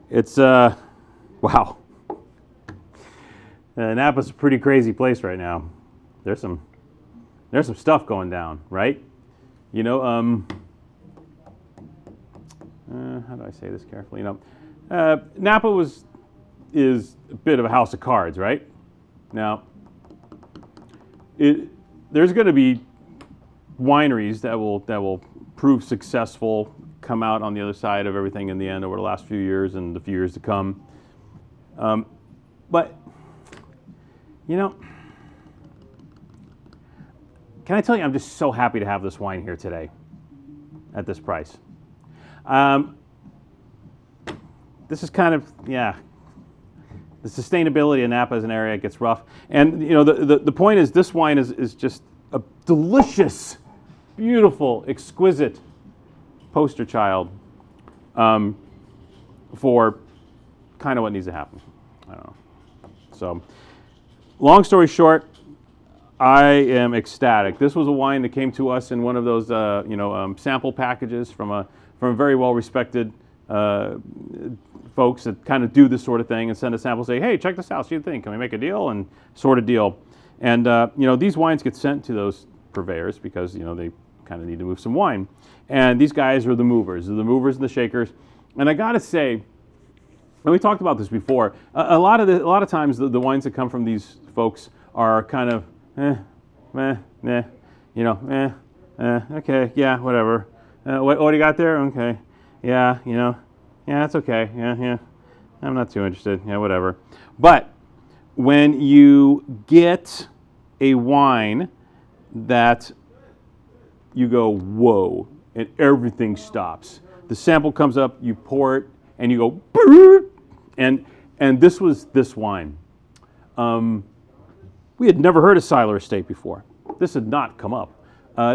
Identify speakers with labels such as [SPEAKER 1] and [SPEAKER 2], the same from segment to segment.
[SPEAKER 1] It's, wow. Napa's a pretty crazy place right now. There's some stuff going down, right? You know, how do I say this carefully? You know, Napa is a bit of a house of cards, right? Now, there's going to be wineries that will prove successful, come out on the other side of everything in the end over the last few years and the few years to come. But, you know, can I tell you, I'm just so happy to have this wine here today at this price. This is kind of, yeah, the sustainability in Napa as an area gets rough. And, you know, the point is this wine is just a delicious, beautiful, exquisite poster child for kind of what needs to happen. I don't know. So, long story short, I am ecstatic. This was a wine that came to us in one of those, sample packages from a very well-respected folks that kind of do this sort of thing and send a sample, say, hey, check this out, see what you think. Can we make a deal? And sort of deal. And, these wines get sent to those purveyors because, they kind of need to move some wine. And these guys are the movers. They're the movers and the shakers. And I got to say, and we talked about this before, a lot of times the wines that come from these folks are kind of, okay, yeah, whatever. What do you got there? Okay, yeah, yeah, it's okay, yeah, I'm not too interested, yeah, whatever. But when you get a wine that you go, whoa, and everything stops. The sample comes up, you pour it, and you go, brrr, and this was this wine. We had never heard of Siler Estate before. This had not come up.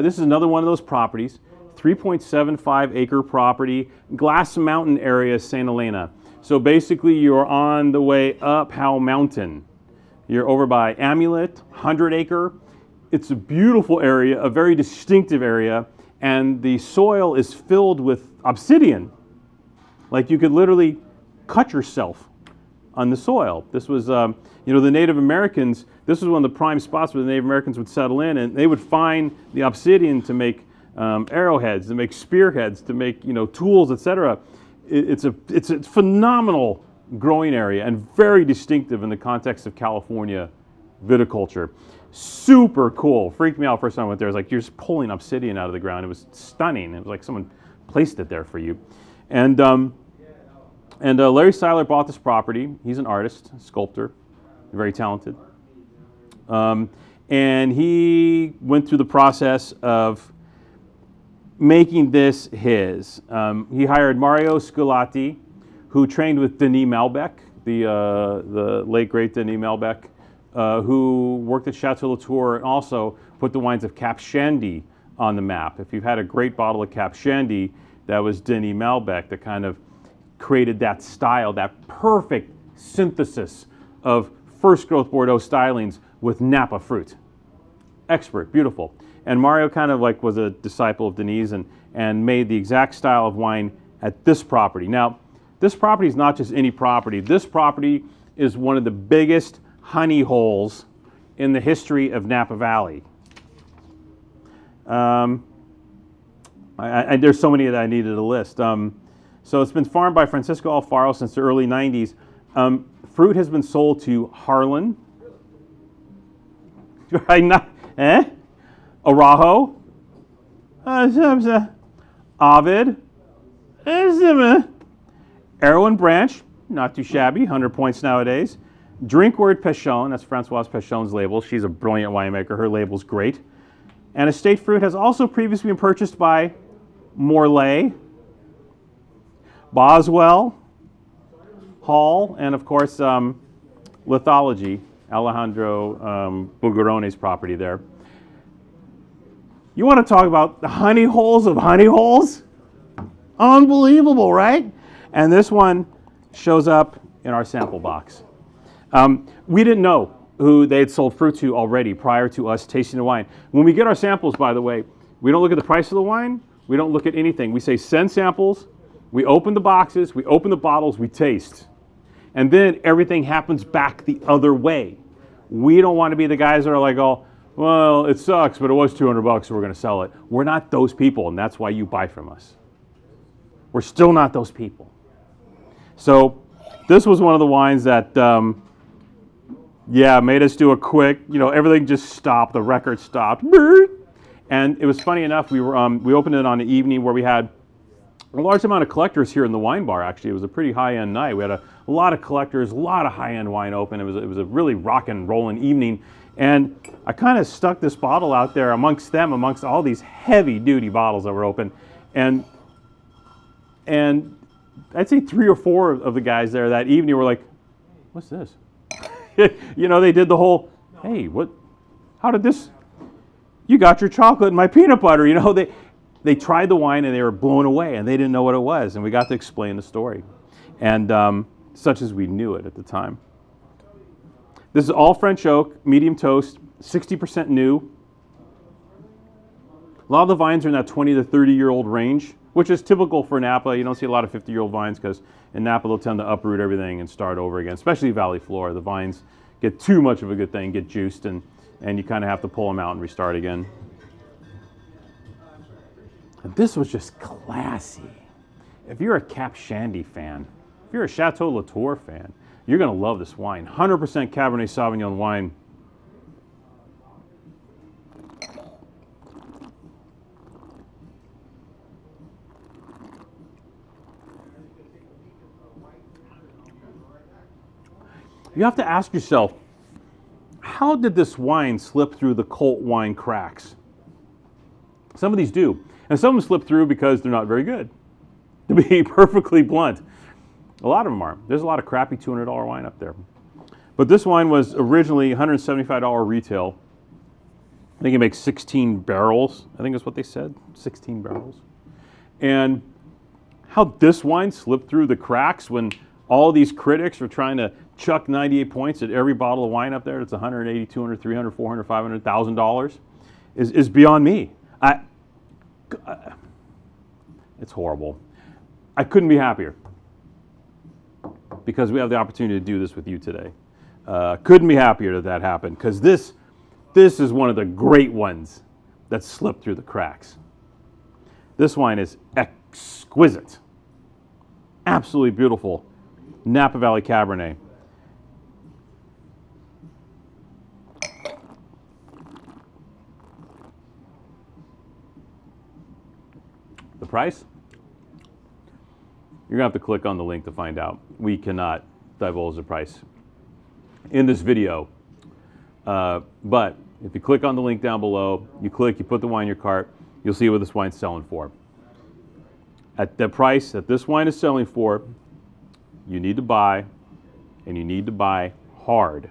[SPEAKER 1] This is another one of those properties, 3.75 acre property, Glass Mountain area, St. Helena. So basically you're on the way up Howe Mountain. You're over by Amulet, 100 acre. It's a beautiful area, a very distinctive area, and the soil is filled with obsidian. Like you could literally cut yourself on the soil. This was, the Native Americans, this was one of the prime spots where the Native Americans would settle in, and they would find the obsidian to make arrowheads, to make spearheads, to make, tools, etc. It's a phenomenal growing area and very distinctive in the context of California viticulture. Super cool. Freaked me out first time I went there. It was like you're just pulling obsidian out of the ground. It was stunning. It was like someone placed it there for you. And Larry Seiler bought this property. He's an artist, sculptor, very talented. And he went through the process of making this his. He hired Mario Sculati, who trained with Denis Malbec, the late great Denis Malbec, who worked at Chateau Latour and also put the wines of Cap Shandy on the map. If you've had a great bottle of Cap Shandy, that was Denis Malbec that kind of created that style, that perfect synthesis of first growth Bordeaux stylings with Napa fruit. Expert, beautiful. And Mario kind of like was a disciple of Denis and made the exact style of wine at this property. Now, this property is not just any property. This property is one of the biggest honey holes in the history of Napa Valley. There's so many that I needed to list. So it's been farmed by Francisco Alfaro since the early 90s. Fruit has been sold to Harlan, Arajo, Ovid, Arrow and Branch, not too shabby, 100 points nowadays. Drinkword Pechon, that's Francoise Pechon's label. She's a brilliant winemaker. Her label's great. And Estate Fruit has also previously been purchased by Morlaix, Boswell, Hall, and of course Lithology, Alejandro Bugarone's property there. You want to talk about the honey holes of honey holes? Unbelievable, right? And this one shows up in our sample box. We didn't know who they had sold fruit to already prior to us tasting the wine. When we get our samples, by the way, we don't look at the price of the wine. We don't look at anything. We say send samples. We open the boxes, we open the bottles, we taste. And then everything happens back the other way. We don't want to be the guys that are like, oh, well, it sucks, but it was $200, so we're going to sell it. We're not those people, and that's why you buy from us. We're still not those people. So this was one of the wines that, made us do a quick, everything just stopped. The record stopped. And it was funny enough, we opened it on an evening where we had a large amount of collectors here in the wine bar, actually. It was a pretty high-end night. We had a lot of collectors, a lot of high-end wine open. It was a really rock and rolling evening. And I kind of stuck this bottle out there amongst all these heavy-duty bottles that were open. And I'd say 3 or 4 of the guys there that evening were like, what's this? They did the whole, hey, how did this, you got your chocolate and my peanut butter. They tried the wine and they were blown away and they didn't know what it was. And we got to explain the story. And such as we knew it at the time. This is all French oak, medium toast, 60% new. A lot of the vines are in that 20 to 30-year-old range, which is typical for Napa. You don't see a lot of 50-year-old vines because in Napa they'll tend to uproot everything and start over again, especially Valley Floor. The vines get too much of a good thing, get juiced, and you kind of have to pull them out and restart again. And this was just classy. If you're a Cap Shandy fan, if you're a Chateau Latour fan, you're going to love this wine. 100% Cabernet Sauvignon wine. You have to ask yourself, how did this wine slip through the cult wine cracks? Some of these do. And some of them slip through because they're not very good. To be perfectly blunt. A lot of them are. There's a lot of crappy $200 wine up there. But this wine was originally $175 retail. I think it makes 16 barrels. I think that's what they said, 16 barrels. And how this wine slipped through the cracks when all these critics were trying to chuck 98 points at every bottle of wine up there that's $180, $200, $300, $400, $500, $1,000 is beyond me. It's horrible. I couldn't be happier because we have the opportunity to do this with you today. Couldn't be happier that happened because this is one of the great ones that slipped through the cracks. This wine is exquisite. Absolutely beautiful. Napa Valley Cabernet. The price? You're going to have to click on the link to find out. We cannot divulge the price in this video. But if you click on the link down below, you put the wine in your cart, you'll see what this wine's selling for. At the price that this wine is selling for, you need to buy, and you need to buy hard.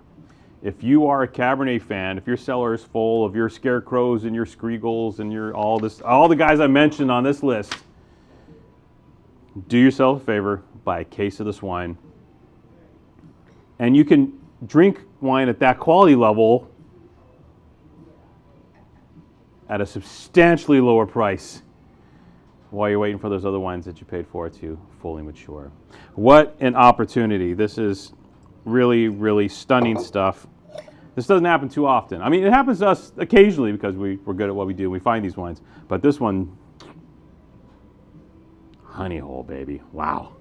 [SPEAKER 1] If you are a Cabernet fan, if your cellar is full of your Scarecrows and your Skriegels and your all the guys I mentioned on this list, do yourself a favor, buy a case of this wine. And you can drink wine at that quality level at a substantially lower price while you're waiting for those other wines that you paid for to fully mature. What an opportunity. This is really, really stunning stuff. This doesn't happen too often. I mean, it happens to us occasionally because we're good at what we do. We find these wines. But this one, honey hole, baby. Wow.